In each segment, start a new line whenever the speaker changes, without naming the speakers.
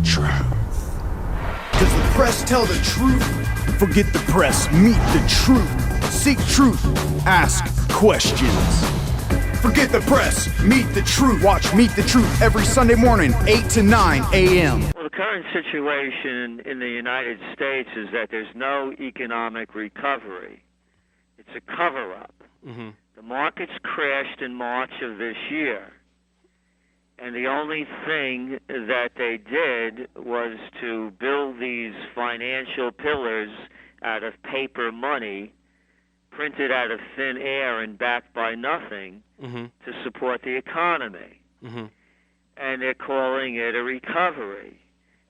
Truth. Does the press tell the truth? Forget the press, meet the truth. Seek truth, ask questions. Forget the press, meet the truth. Watch Meet the Truth every Sunday morning, 8 to 9 a.m.
Well, the current situation in the United States is that there's no economic recovery. It's a cover-up.
Mm-hmm.
The markets crashed in March of this year, and the only thing that they did was to build these financial pillars out of paper money, printed out of thin air and backed by nothing,
Mm-hmm.
to support the economy.
Mm-hmm.
And they're calling it a recovery.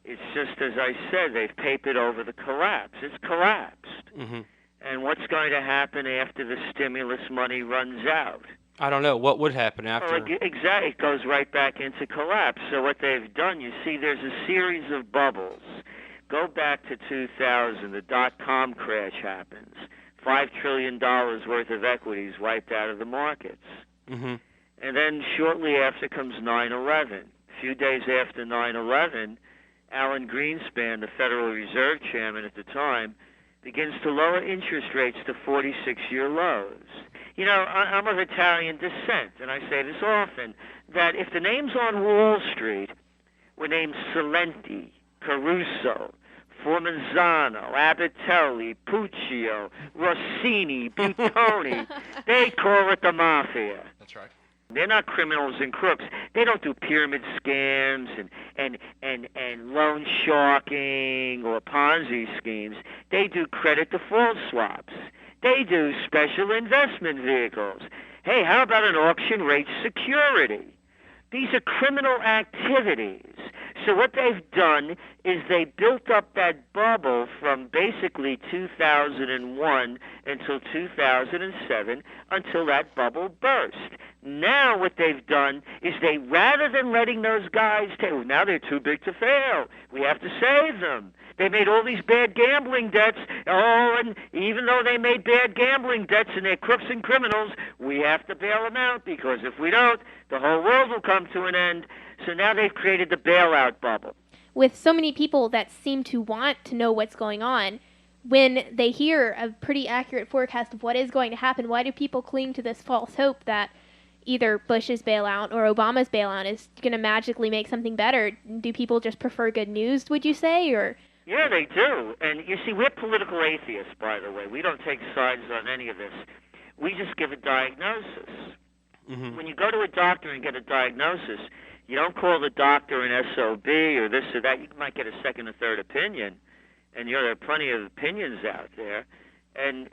It's just, as I said, they've papered over the collapse. It's collapsed.
Mm-hmm.
And what's going to happen after the stimulus money runs out?
I don't know. What would happen after?
Well, exactly. It goes right back into collapse. So what they've done, you see, there's a series of bubbles. Go back to 2000. The dot-com crash happens. $5 trillion worth of equities wiped out of the markets.
Mm-hmm.
And then shortly after comes 9/11. A few days after 9/11, Alan Greenspan, the Federal Reserve Chairman at the time, begins to lower interest rates to 46-year lows. You know, I'm of Italian descent, and I say this often, that if the names on Wall Street were named Celente, Caruso, Formanzano, Abatelli, Puccio, Rossini, Buttoni, they call it the mafia.
That's right.
They're not criminals and crooks. They don't do pyramid scams and loan sharking or Ponzi schemes. They do credit default swaps. They do special investment vehicles. Hey, how about an auction rate security? These are criminal activities. So what they've done is they built up that bubble from basically 2001 until 2007 until that bubble burst. Now what they've done is they, rather than letting those guys now they're too big to fail. We have to save them. They made all these bad gambling debts. Oh, and even though they made bad gambling debts and they're crooks and criminals, we have to bail them out, because if we don't, the whole world will come to an end. So now they've created the bailout bubble.
With so many people that seem to want to know what's going on, when they hear a pretty accurate forecast of what is going to happen, why do people cling to this false hope that either Bush's bailout or Obama's bailout is going to magically make something better? Do people just prefer good news, would you say, or...
Yeah, they do. And you see, we're political atheists, by the way. We don't take sides on any of this. We just give a diagnosis.
Mm-hmm.
When you go to a doctor and get a diagnosis, you don't call the doctor an SOB or this or that. You might get a second or third opinion, and there are plenty of opinions out there, and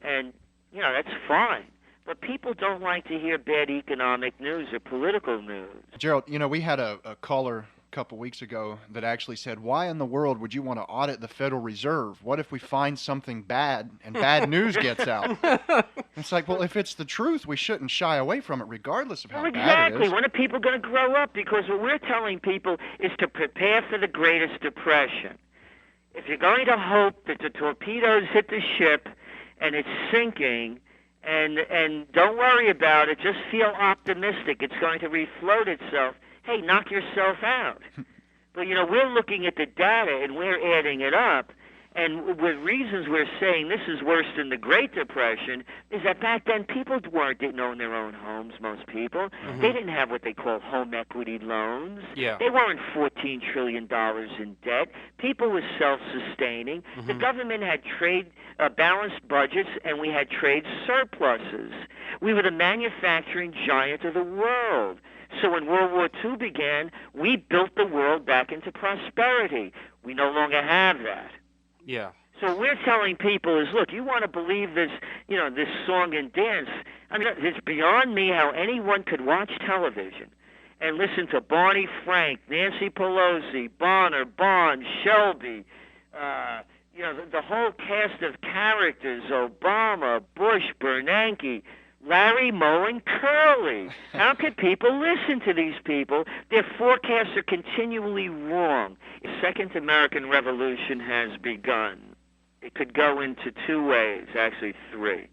you know, that's fine. But people don't like to hear bad economic news or political news.
Gerald, you know, we had a caller a couple weeks ago that actually said, why in the world would you want to audit the Federal Reserve? What if we find something bad and bad news gets out? It's like, well, if it's the truth, we shouldn't shy away from it regardless of how bad it
Exactly.
is.
When are people going to grow up? Because what we're telling people is to prepare for the greatest depression. If you're going to hope that the torpedoes hit the ship and it's sinking, and don't worry about it, just feel optimistic, it's going to refloat itself, hey, knock yourself out. But, you know, we're looking at the data and we're adding it up. And with reasons we're saying this is worse than the Great Depression is that back then people didn't own their own homes, most people.
Mm-hmm.
They didn't have what they call home equity loans.
Yeah.
They weren't $14 trillion in debt. People were self-sustaining.
Mm-hmm.
The government had trade balanced budgets, and we had trade surpluses. We were the manufacturing giant of the world. So when World War II began, we built the world back into prosperity. We no longer have that.
Yeah.
So what we're telling people is, look, you want to believe this, you know, this song and dance. I mean, it's beyond me how anyone could watch television and listen to Barney Frank, Nancy Pelosi, Bonner, Bond, Shelby, you know, the whole cast of characters, Obama, Bush, Bernanke, Larry, Moe, and Curly. How could people listen to these people? Their forecasts are continually wrong. The Second American Revolution has begun. It could go into two ways, actually three.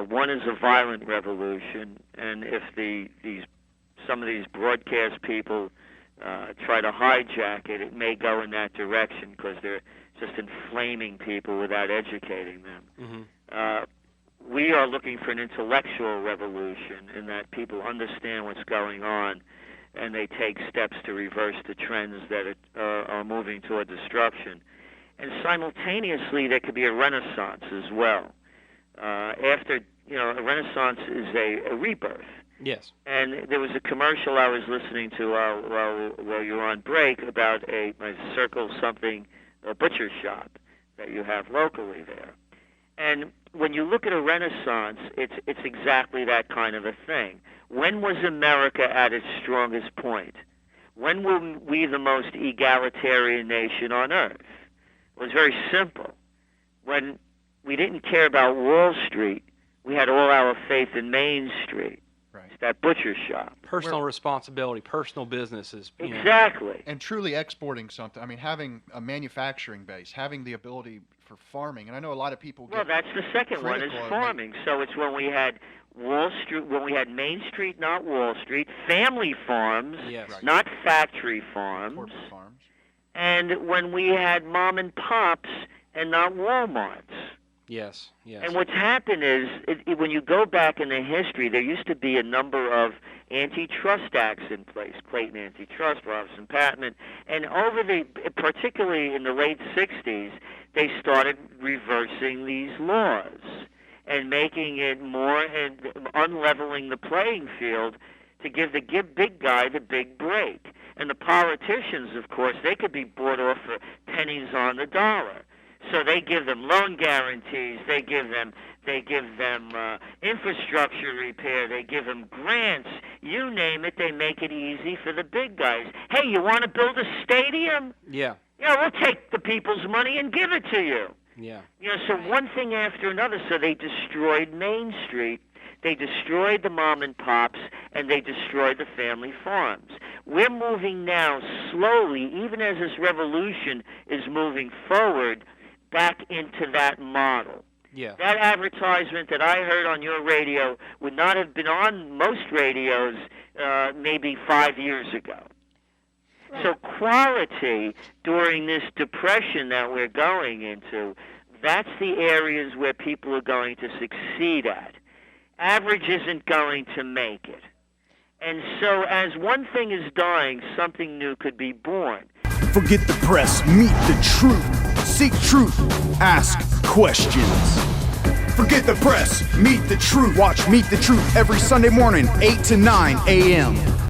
One is a violent revolution, and if some of these broadcast people try to hijack it, it may go in that direction because they're just inflaming people without educating them. We are looking for an intellectual revolution in that people understand what's going on and they take steps to reverse the trends that are moving toward destruction. And simultaneously, there could be a renaissance as well. After, a renaissance is a rebirth.
Yes.
And there was a commercial I was listening to while you were on break about a butcher shop that you have locally there. And when you look at a renaissance, it's exactly that kind of a thing. When was America at its strongest point? When were we the most egalitarian nation on earth? It was very simple. When we didn't care about Wall Street, we had all our faith in Main Street.
Right.
It's that butcher shop.
Personal responsibility, personal businesses.
Exactly.
And truly exporting something. I mean, having a manufacturing base, having the ability for farming. And I know a lot of people get
that's the second one is farming. So it's when we had Wall Street, when we had Main Street, not Wall Street, family farms, not factory farms.
Corporate farms.
And when we had mom and pops and not Walmarts.
Yes.
And what's happened is, when you go back in the history, there used to be a number of antitrust acts in place, Clayton Antitrust, Robertson-Patman, and particularly in the late 60s, they started reversing these laws and making it more and unleveling the playing field to give the big guy the big break. And the politicians, of course, they could be bought off for pennies on the dollar. So they give them loan guarantees, they give them infrastructure repair, they give them grants, you name it, they make it easy for the big guys. Hey, you want to build a stadium?
Yeah.
We'll take the people's money and give it to you.
Yeah.
So one thing after another, so they destroyed Main Street, they destroyed the mom and pops, and they destroyed the family farms. We're moving now slowly, even as this revolution is moving forward, back into that model.
Yeah.
That advertisement that I heard on your radio would not have been on most radios maybe 5 years ago. Right. So quality during this depression that we're going into, that's the areas where people are going to succeed at. Average isn't going to make it. And so as one thing is dying, something new could be born.
Forget the press, meet the truth. Seek truth, ask questions. Forget the press, meet the truth. Watch Meet the Truth every Sunday morning, 8 to 9 a.m.